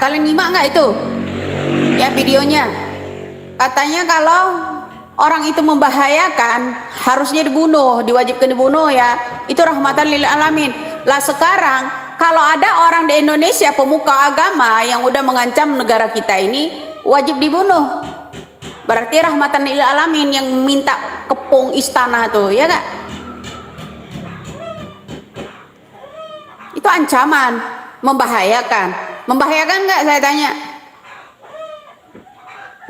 kalian nyimak nggak itu ya videonya? Katanya kalau orang itu membahayakan harusnya dibunuh, diwajibkan dibunuh ya, itu rahmatan lil alamin. Lah sekarang kalau ada orang di Indonesia pemuka agama yang udah mengancam negara kita ini, wajib dibunuh. Berarti rahmatan lil alamin yang minta kepung istana tuh, ya gak? Itu ancaman, membahayakan. Membahayakan nggak, saya tanya?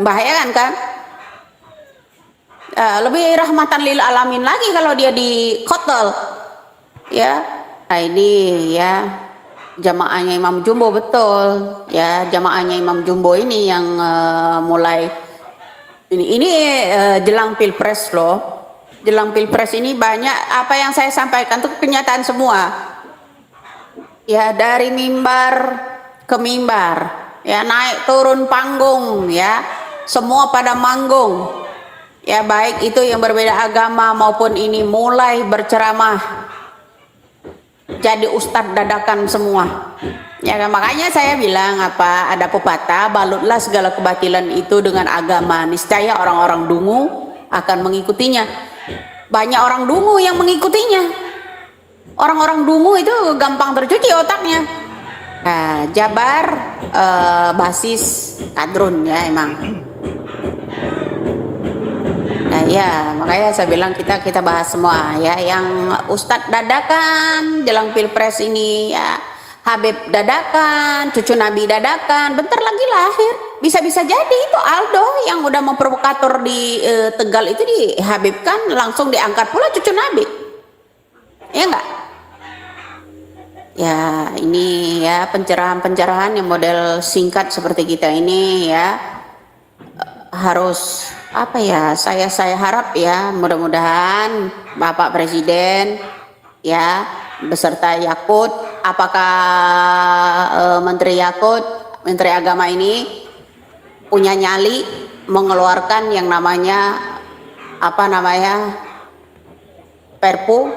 Membahayakan kan? Lebih rahmatan lil alamin lagi kalau dia di kotel, ya. Nah ini ya jamaahnya Imam Jumbo, betul ya, jamaahnya Imam Jumbo ini yang mulai ini jelang pilpres loh. Jelang pilpres ini banyak apa yang saya sampaikan tuh kenyataan semua ya, dari mimbar ke mimbar ya, naik turun panggung ya, semua pada manggung ya, baik itu yang berbeda agama maupun ini mulai berceramah jadi ustadz dadakan semua ya kan. Makanya saya bilang apa, ada pepatah, balutlah segala kebatilan itu dengan agama, niscaya orang-orang dungu akan mengikutinya. Banyak orang dungu yang mengikutinya. Orang-orang dungu itu gampang tercuci otaknya. Nah, Jabar basis kadrun ya emang. Nah ya makanya saya bilang kita bahas semua ya, yang ustadz dadakan jelang pilpres ini ya, Habib dadakan, cucu Nabi dadakan, bentar lagi lahir, bisa-bisa jadi itu Aldo yang udah memprovokator di Tegal itu dihabibkan, langsung diangkat pula cucu Nabi, ya enggak? Ya ini ya pencerahan-pencerahan yang model singkat seperti kita ini ya, harus apa ya, saya harap ya mudah-mudahan Bapak Presiden ya beserta Yakut, apakah Menteri Yakut, Menteri Agama ini punya nyali mengeluarkan yang namanya apa namanya Perpu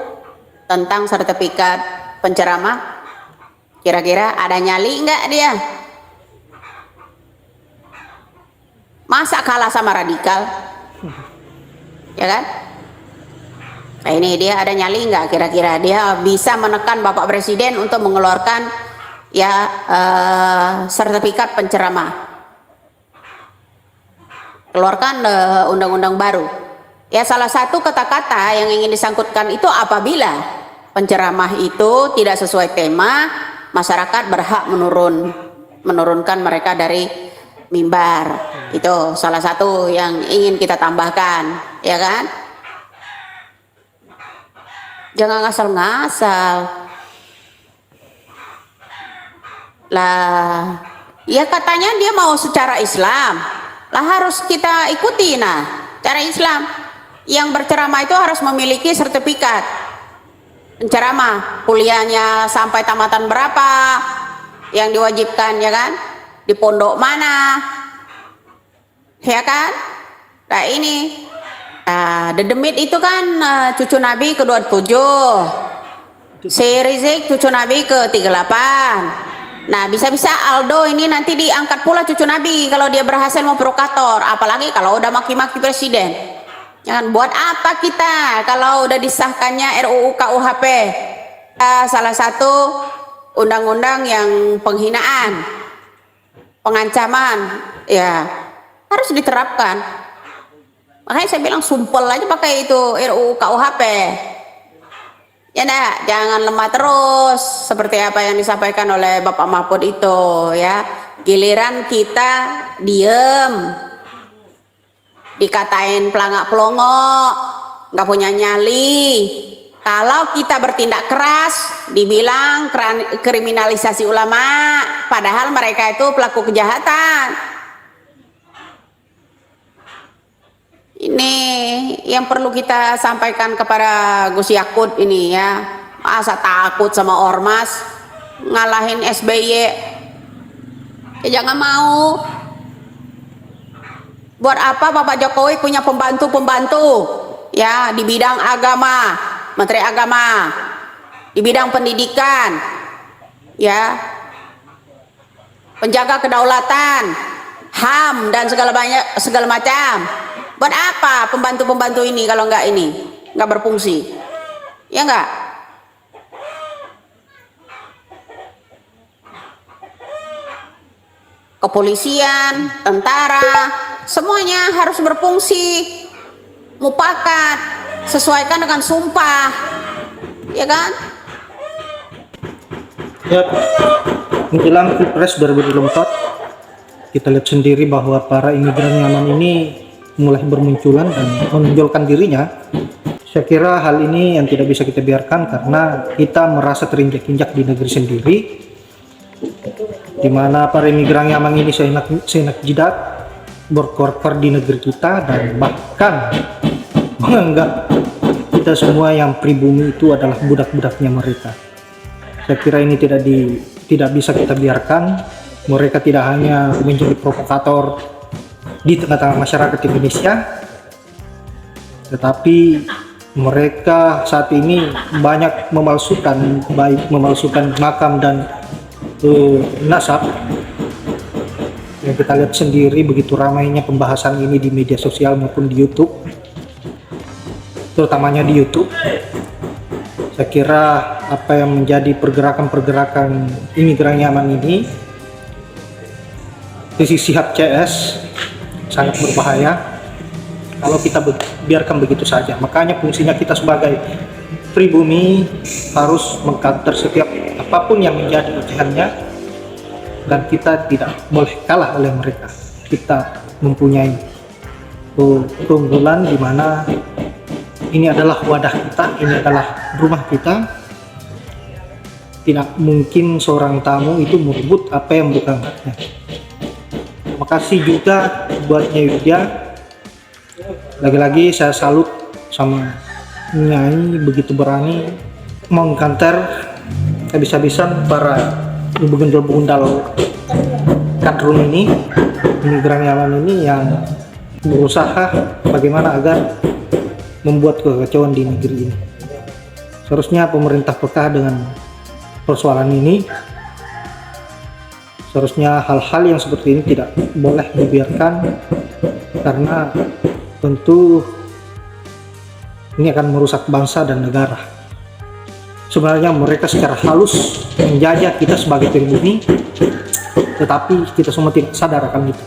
tentang sertifikat penceramah. Kira-kira ada nyali enggak dia? Masa kalah sama radikal, ya kan? Nah ini dia ada nyali nggak? Kira-kira dia bisa menekan Bapak Presiden untuk mengeluarkan ya sertifikat penceramah, keluarkan undang-undang baru. Ya salah satu kata-kata yang ingin disangkutkan itu apabila penceramah itu tidak sesuai tema, masyarakat berhak menurunkan mereka dari mimbar. Itu salah satu yang ingin kita tambahkan, ya kan? Jangan ngasal-ngasal lah ya, katanya dia mau secara Islam lah, harus kita ikuti. Nah cara Islam yang berceramah itu harus memiliki sertifikat penceramah, kuliahnya sampai tamatan berapa yang diwajibkan, ya kan? Di pondok mana, ya kan? Nah ini Dedemit itu kan cucu Nabi ke-27, si Rizik cucu Nabi ke-38. Nah bisa-bisa Aldo ini nanti diangkat pula cucu Nabi kalau dia berhasil memprovokator, apalagi kalau udah maki-maki presiden. Jangan buat apa kita kalau udah disahkannya RUU KUHP salah satu undang-undang yang penghinaan, pengancaman ya harus diterapkan. Makanya saya bilang sumpel aja pakai itu RUU KUHP. Ya enggak, jangan lemah terus seperti apa yang disampaikan oleh Bapak Mahfud itu ya. Giliran kita diem, dikatain pelangak pelongok, nggak punya nyali. Kalau kita bertindak keras, dibilang kriminalisasi ulama, padahal mereka itu pelaku kejahatan. Ini yang perlu kita sampaikan kepada Gus Yakut ini ya. Masa takut sama ormas, ngalahin SBY ya, jangan mau. Buat apa Bapak Jokowi punya pembantu-pembantu ya di bidang agama, Menteri Agama, di bidang pendidikan ya. penjaga kedaulatan, HAM dan segala macam. Buat apa pembantu-pembantu ini kalau nggak berfungsi? Ya nggak? Kepolisian, tentara, semuanya harus berfungsi, mufakat, sesuaikan dengan sumpah, ya kan? Ya, menjelang Pilpres 2024, kita lihat sendiri bahwa para imigran nyaman ini mulai bermunculan dan menonjolkan dirinya. Saya kira hal ini yang tidak bisa kita biarkan karena kita merasa terinjak-injak di negeri sendiri, di mana para imigran nyaman ini seenak jidat berkorkor di negeri kita dan bahkan menganggap kita semua yang pribumi itu adalah budak-budaknya mereka. Saya kira ini tidak bisa kita biarkan. Mereka tidak hanya menjadi provokator di tengah-tengah masyarakat Indonesia, tetapi mereka saat ini banyak memalsukan makam dan nasab. Yang kita lihat sendiri begitu ramainya pembahasan ini di media sosial maupun di YouTube, terutamanya di YouTube. Saya kira apa yang menjadi pergerakan imigran nyaman ini, Rizik Syihab CS, sangat berbahaya kalau kita biarkan begitu saja. Makanya fungsinya kita sebagai pribumi harus mengcounter setiap apapun yang menjadi ujiannya, dan kita tidak boleh kalah oleh mereka. Kita mempunyai keunggulan di mana ini adalah wadah kita, ini adalah rumah kita. Tidak mungkin seorang tamu itu merebut apa yang bukan haknya. Makasih juga buatnya Yuda. Lagi-lagi saya salut sama Nyai begitu berani mengkanter habis-habisan para begundal-begundal kadrun ini, imigran nyaman ini yang berusaha bagaimana agar membuat kekacauan di negeri ini. Seharusnya pemerintah peka dengan persoalan ini. Seharusnya hal-hal yang seperti ini tidak boleh dibiarkan, karena tentu ini akan merusak bangsa dan negara. Sebenarnya mereka secara halus menjajah kita sebagai pribumi, tetapi kita semua tidak sadar akan itu.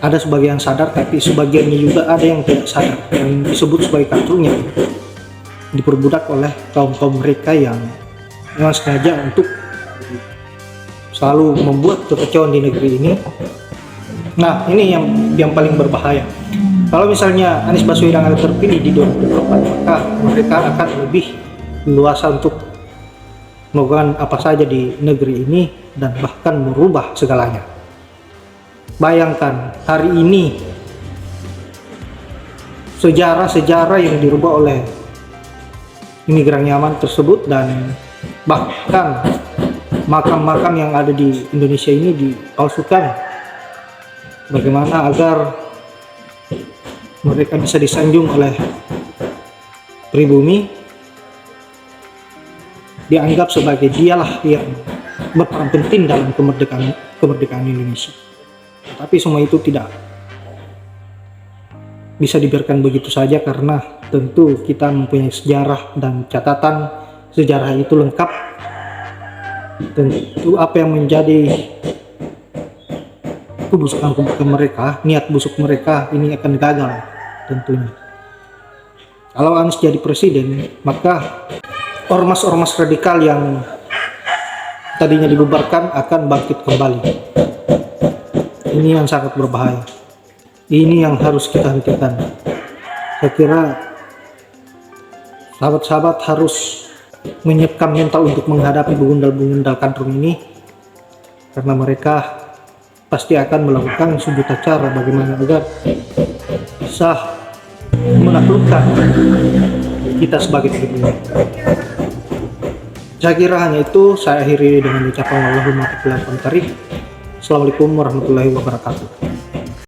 Ada sebagian sadar, tapi sebagiannya juga ada yang tidak sadar, yang disebut sebagai kartunya diperbudak oleh kaum-kaum mereka yang memang sengaja untuk selalu membuat kekacauan di negeri ini. Nah, ini yang paling berbahaya. Kalau misalnya Anies Baswedan akan terpilih di 2024, maka mereka akan lebih leluasa untuk melakukan apa saja di negeri ini dan bahkan merubah segalanya. Bayangkan hari ini sejarah-sejarah yang dirubah oleh imigran nyaman tersebut, dan bahkan makam-makam yang ada di Indonesia ini dipalsukan. Bagaimana agar mereka bisa disanjung oleh pribumi, dianggap sebagai dialah yang berperan penting dalam kemerdekaan Indonesia. Tapi semua itu tidak bisa dibiarkan begitu saja, karena tentu kita mempunyai sejarah dan catatan sejarah itu lengkap. Tentu apa yang menjadi kebusukan mereka, niat busuk mereka ini akan gagal tentunya. Kalau Anies jadi presiden, maka ormas-ormas radikal yang tadinya dibubarkan akan bangkit kembali. Ini yang sangat berbahaya. Ini yang harus kita hentikan. Saya kira sahabat-sahabat harus menyiapkan mental untuk menghadapi begundal-begundal kadrun ini, karena mereka pasti akan melakukan sejuta cara bagaimana agar bisa menaklukkan kita sebagai pribumi. Saya kira hanya itu. Saya akhiri dengan ucapan Assalamualaikum warahmatullahi wabarakatuh.